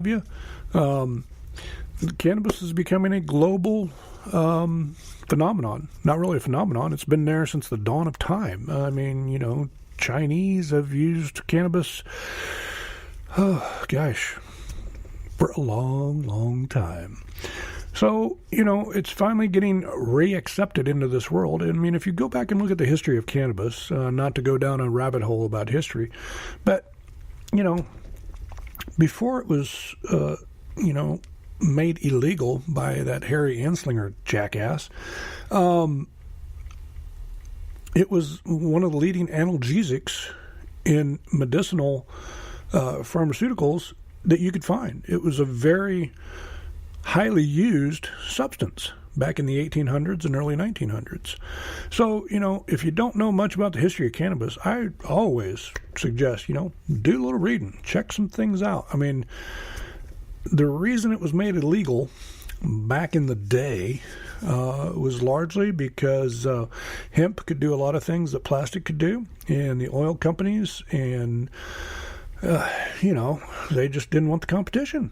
you. Cannabis is becoming a global phenomenon. Not really a phenomenon. It's been there since the dawn of time. I mean, Chinese have used cannabis, for a long, long time. So, it's finally getting reaccepted into this world. I mean, if you go back and look at the history of cannabis, not to go down a rabbit hole about history, but, before it was, made illegal by that Harry Anslinger jackass, it was one of the leading analgesics in medicinal pharmaceuticals that you could find. It was a very highly used substance back in the 1800s and early 1900s. So, if you don't know much about the history of cannabis, I always suggest, do a little reading, check some things out. I mean, the reason it was made illegal back in the day was largely because hemp could do a lot of things that plastic could do, and the oil companies and, they just didn't want the competition.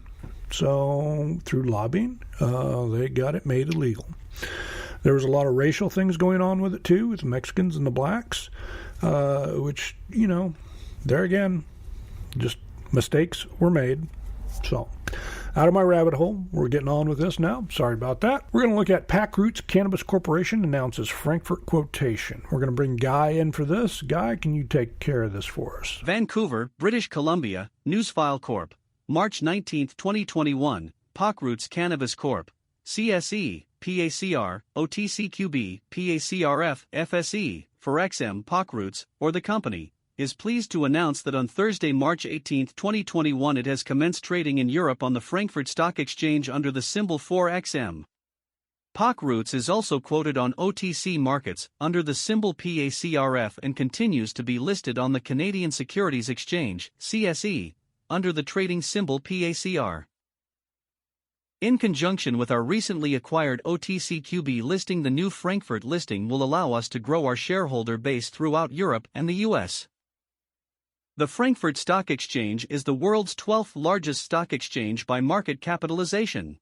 So through lobbying, they got it made illegal. There was a lot of racial things going on with it too, with the Mexicans and the blacks, which, there again, just mistakes were made. So, out of my rabbit hole, we're getting on with this now. Sorry about that. We're going to look at Packroots Cannabis Corporation announces Frankfurt quotation. We're going to bring Guy in for this. Guy, can you take care of this for us? Vancouver, British Columbia, Newsfile Corp. March 19, 2021, Packroots Cannabis Corp. CSE, PACR, OTCQB, PACRF, FSE, for XM Packroots, or the company, is pleased to announce that on Thursday, March 18, 2021 it has commenced trading in Europe on the Frankfurt Stock Exchange under the symbol 4XM. Packroots is also quoted on OTC markets under the symbol PACRF and continues to be listed on the Canadian Securities Exchange, CSE, under the trading symbol PACR. In conjunction with our recently acquired OTCQB listing, the new Frankfurt listing will allow us to grow our shareholder base throughout Europe and the US. The Frankfurt Stock Exchange is the world's 12th largest stock exchange by market capitalization.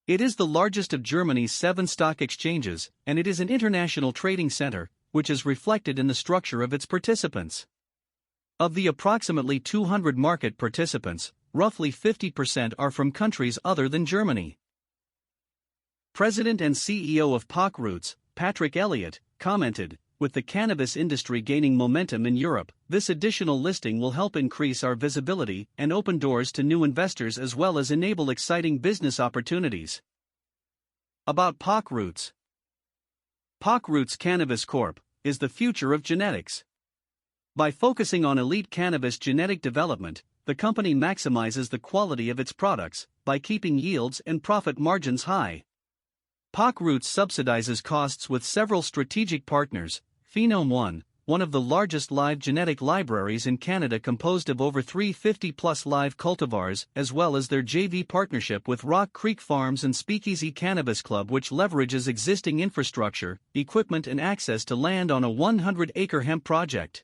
It is the largest of Germany's 7 stock exchanges, and it is an international trading center, which is reflected in the structure of its participants. Of the approximately 200 market participants, roughly 50% are from countries other than Germany. President and CEO of Packroots, Patrick Elliott, commented, "With the cannabis industry gaining momentum in Europe, this additional listing will help increase our visibility and open doors to new investors as well as enable exciting business opportunities." About Packroots. Packroots Cannabis Corp. Is the future of genetics. By focusing on elite cannabis genetic development, the company maximizes the quality of its products by keeping yields and profit margins high. Packroots subsidizes costs with several strategic partners. Phenome one of the largest live genetic libraries in Canada composed of over 350-plus live cultivars, as well as their JV partnership with Rock Creek Farms and Speakeasy Cannabis Club, which leverages existing infrastructure, equipment and access to land on a 100-acre hemp project.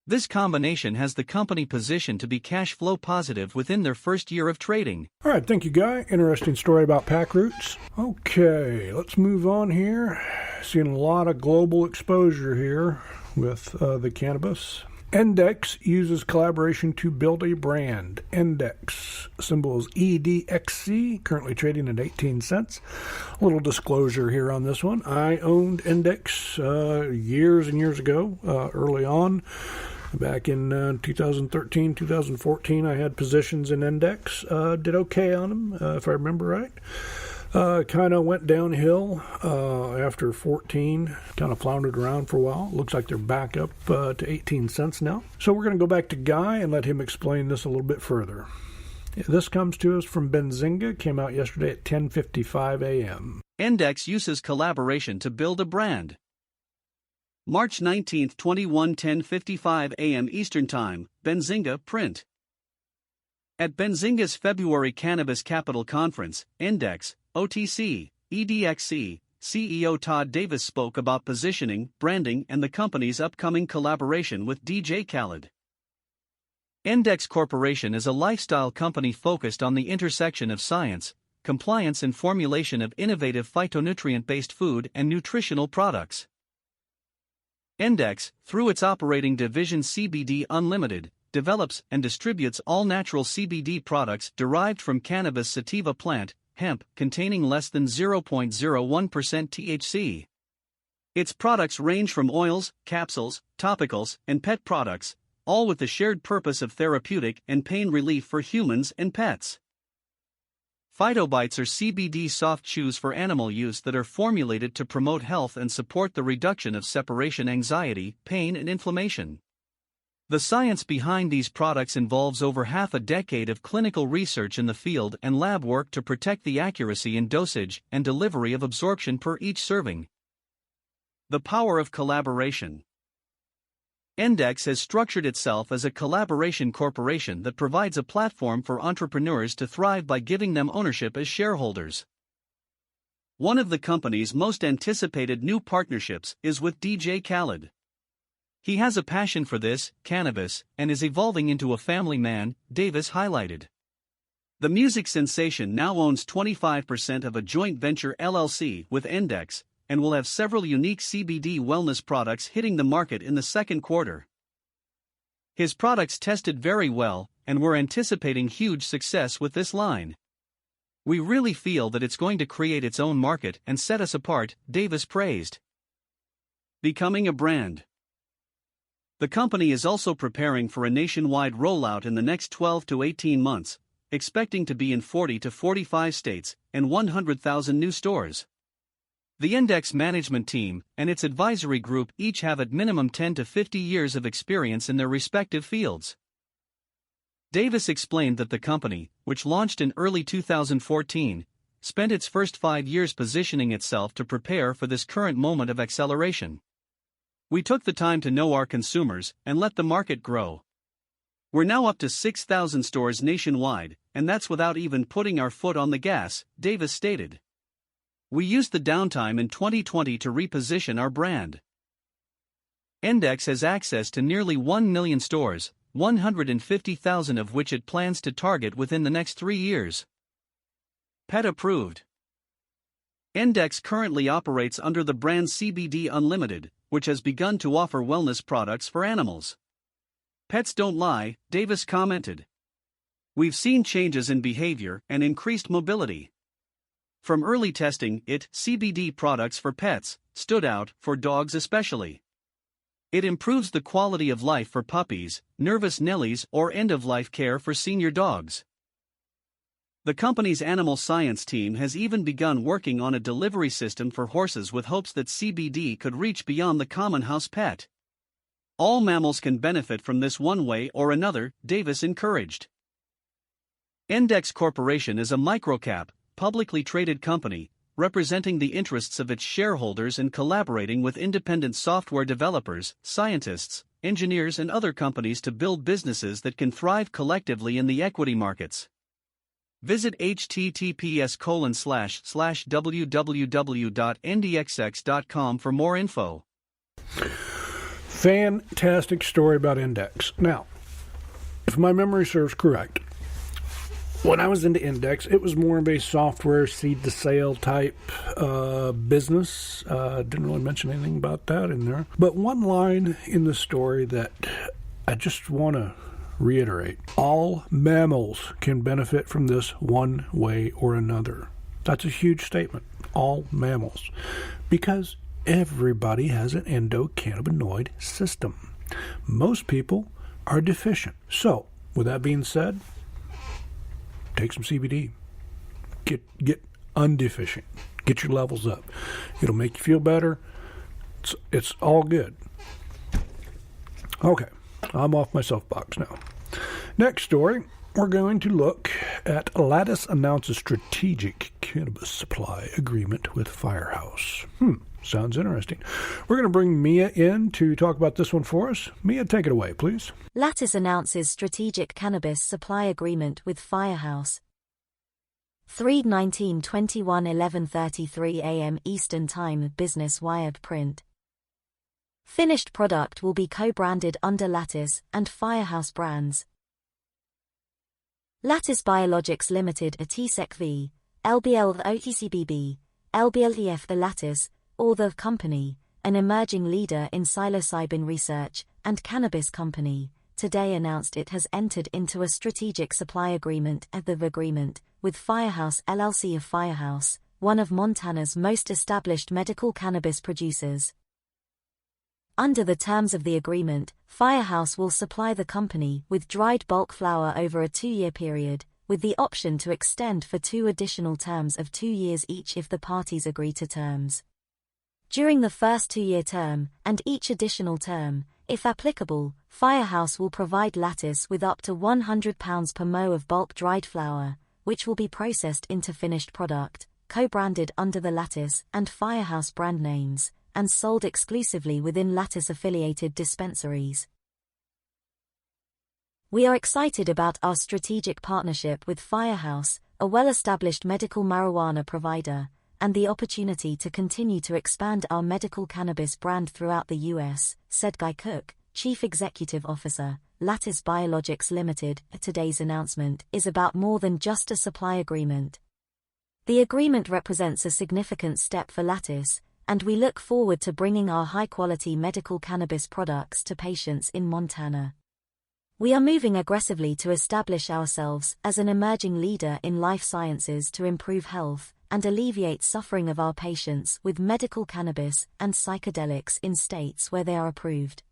This combination has the company positioned to be cash flow positive within their first year of trading. All right, thank you, Guy. Interesting story about Packroots. Okay, let's move on here. Seeing a lot of global exposure here with the cannabis. Index uses collaboration to build a brand. Index, symbol is EDXC, currently trading at 18 cents. A little disclosure here on this one. I owned Index years and years ago, early on. Back in 2013, 2014, I had positions in Index. Did okay on them, if I remember right. Kind of went downhill after 14, kind of floundered around for a while. Looks like they're back up to 18 cents now. So we're going to go back to Guy and let him explain this a little bit further. This comes to us from Benzinga, came out yesterday at 10:55 a.m. Index uses collaboration to build a brand. March 19, 21, 10:55 a.m. Eastern Time, Benzinga print. At Benzinga's February Cannabis Capital Conference, Index, OTC, EDXC, CEO Todd Davis spoke about positioning, branding and the company's upcoming collaboration with DJ Khaled. Index Corporation is a lifestyle company focused on the intersection of science, compliance and formulation of innovative phytonutrient-based food and nutritional products. Index, through its operating division CBD Unlimited, develops and distributes all-natural CBD products derived from cannabis sativa plant, hemp, containing less than 0.01% THC. Its products range from oils, capsules, topicals, and pet products, all with the shared purpose of therapeutic and pain relief for humans and pets. Phytobites are CBD soft chews for animal use that are formulated to promote health and support the reduction of separation anxiety, pain, and inflammation. The science behind these products involves over half a decade of clinical research in the field and lab work to protect the accuracy in dosage and delivery of absorption per each serving. The power of collaboration. Index has structured itself as a collaboration corporation that provides a platform for entrepreneurs to thrive by giving them ownership as shareholders. One of the company's most anticipated new partnerships is with DJ Khaled. He has a passion for this, cannabis, and is evolving into a family man, Davis highlighted. The music sensation now owns 25% of a joint venture LLC with Index, and will have several unique CBD wellness products hitting the market in the second quarter. His products tested very well, and we're anticipating huge success with this line. We really feel that it's going to create its own market and set us apart, Davis praised. Becoming a brand. The company is also preparing for a nationwide rollout in the next 12 to 18 months, expecting to be in 40 to 45 states and 100,000 new stores. The Index management team and its advisory group each have at minimum 10 to 50 years of experience in their respective fields. Davis explained that the company, which launched in early 2014, spent its first 5 years positioning itself to prepare for this current moment of acceleration. We took the time to know our consumers and let the market grow. We're now up to 6,000 stores nationwide, and that's without even putting our foot on the gas, Davis stated. We used the downtime in 2020 to reposition our brand. Index has access to nearly 1 million stores, 150,000 of which it plans to target within the next 3 years. Pet approved. Index currently operates under the brand CBD Unlimited, which has begun to offer wellness products for animals. Pets don't lie, Davis commented. We've seen changes in behavior and increased mobility. From early testing, CBD products for pets stood out, for dogs especially. It improves the quality of life for puppies, nervous Nellies, or end-of-life care for senior dogs. The company's animal science team has even begun working on a delivery system for horses with hopes that CBD could reach beyond the common house pet. All mammals can benefit from this one way or another, Davis encouraged. Index Corporation is a microcap, publicly traded company, representing the interests of its shareholders and collaborating with independent software developers, scientists, engineers, and other companies to build businesses that can thrive collectively in the equity markets. Visit https://www.ndxx.com for more info. Fantastic story about Index. Now, if my memory serves correct, when I was into Index, it was more of a software seed-to-sale type business. Didn't really mention anything about that in there. But one line in the story that I just want to reiterate: all mammals can benefit from this one way or another. That's a huge statement. All mammals. Because everybody has an endocannabinoid system. Most people are deficient. So, with that being said, take some CBD. Get undeficient. Get your levels up. It'll make you feel better. It's all good. Okay, I'm off my soapbox now. Next story, we're going to look at Lattice announces strategic cannabis supply agreement with Firehouse. Sounds interesting. We're going to bring Mia in to talk about this one for us. Mia, take it away, please. Lattice announces strategic cannabis supply agreement with Firehouse. 3/19/21 a.m. Eastern Time. Business Wired print. Finished product will be co-branded under Lattice and Firehouse brands. Lattice Biologics Limited a TSEC V, LBL the OTCBB, LBLEF the Lattice, or the company, an emerging leader in psilocybin research, and cannabis company, today announced it has entered into a strategic supply agreement with Firehouse LLC of Firehouse, one of Montana's most established medical cannabis producers. Under the terms of the agreement, Firehouse will supply the company with dried bulk flower over a 2-year period, with the option to extend for 2 additional terms of 2 years each if the parties agree to terms. During the first 2-year term, and each additional term, if applicable, Firehouse will provide Lattice with up to 100 pounds per mo of bulk dried flower, which will be processed into finished product, co-branded under the Lattice and Firehouse brand names, and sold exclusively within Lattice-affiliated dispensaries. We are excited about our strategic partnership with Firehouse, a well-established medical marijuana provider, and the opportunity to continue to expand our medical cannabis brand throughout the U.S., said Guy Cook, Chief Executive Officer, Lattice Biologics Limited. Today's announcement is about more than just a supply agreement. The agreement represents a significant step for Lattice, and we look forward to bringing our high-quality medical cannabis products to patients in Montana. We are moving aggressively to establish ourselves as an emerging leader in life sciences to improve health and alleviate suffering of our patients with medical cannabis and psychedelics in states where they are approved.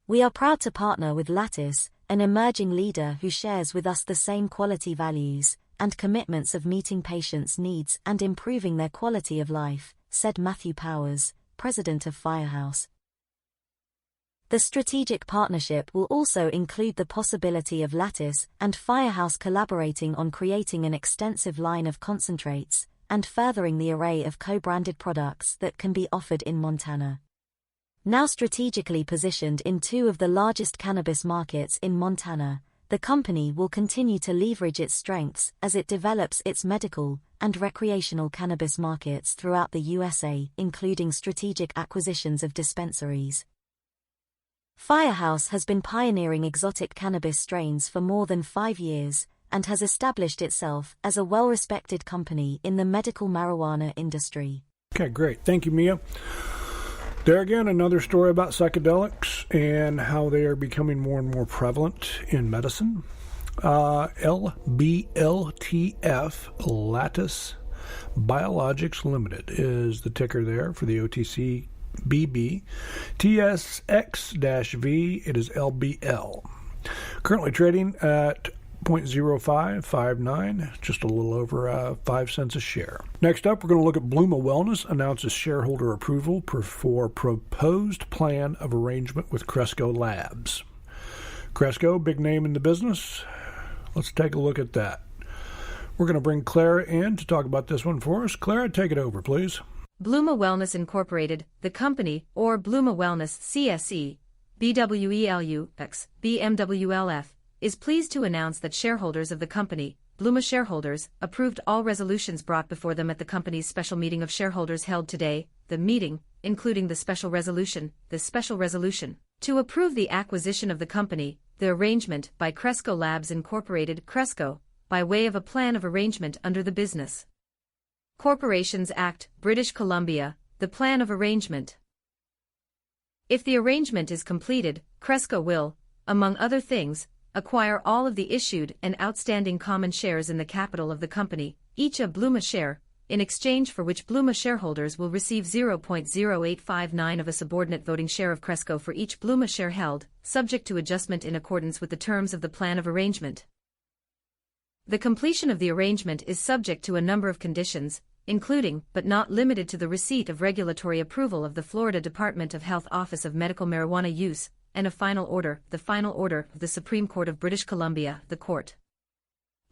We are proud to partner with Lattice, an emerging leader who shares with us the same quality values and commitments of meeting patients' needs and improving their quality of life, said Matthew Powers, president of Firehouse. The strategic partnership will also include the possibility of Lattice and Firehouse collaborating on creating an extensive line of concentrates and furthering the array of co-branded products that can be offered in Montana. Now strategically positioned in 2 of the largest cannabis markets in Montana, the company will continue to leverage its strengths as it develops its medical and recreational cannabis markets throughout the USA, including strategic acquisitions of dispensaries. Firehouse has been pioneering exotic cannabis strains for more than 5 years and has established itself as a well-respected company in the medical marijuana industry. Okay, great. Thank you, Mia. There again, another story about psychedelics and how they are becoming more and more prevalent in medicine. LBLTF, Lattice Biologics Limited, is the ticker there for the OTC BB. TSX-V, it is LBL. Currently trading at 0.0559, just a little over 5 cents a share. Next up, we're going to look at Bluma Wellness announces shareholder approval for proposed plan of arrangement with Cresco Labs. Cresco, big name in the business. Let's take a look at that. We're going to bring Clara in to talk about this one for us. Clara, take it over, please. Bluma Wellness Incorporated, the company, or Bluma Wellness CSE, BWELUX, BMWLF, is pleased to announce that shareholders of the company, Bluma shareholders, approved all resolutions brought before them at the company's special meeting of shareholders held today, the meeting, including the special resolution, to approve the acquisition of the company, the arrangement by Cresco Labs Incorporated, Cresco, by way of a plan of arrangement under the Business Corporations Act, British Columbia, the plan of arrangement. If the arrangement is completed, Cresco will, among other things, acquire all of the issued and outstanding common shares in the capital of the company, each a Bluma share, in exchange for which Bluma shareholders will receive 0.0859 of a subordinate voting share of Cresco for each Bluma share held, subject to adjustment in accordance with the terms of the plan of arrangement. The completion of the arrangement is subject to a number of conditions, including, but not limited to, the receipt of regulatory approval of the Florida Department of Health Office of Medical Marijuana Use, and a final order, the final order of the Supreme Court of British Columbia, the court.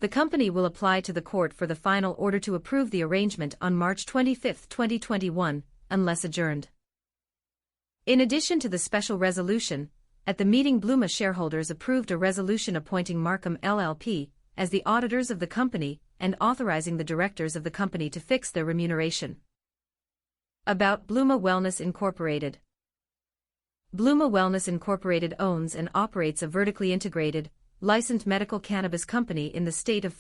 The company will apply to the court for the final order to approve the arrangement on March 25, 2021, unless adjourned. In addition to the special resolution, at the meeting Bluma shareholders approved a resolution appointing Markham LLP as the auditors of the company and authorizing the directors of the company to fix their remuneration. About Bluma Wellness Incorporated. Bluma Wellness Incorporated owns and operates a vertically integrated, licensed medical cannabis company in the state of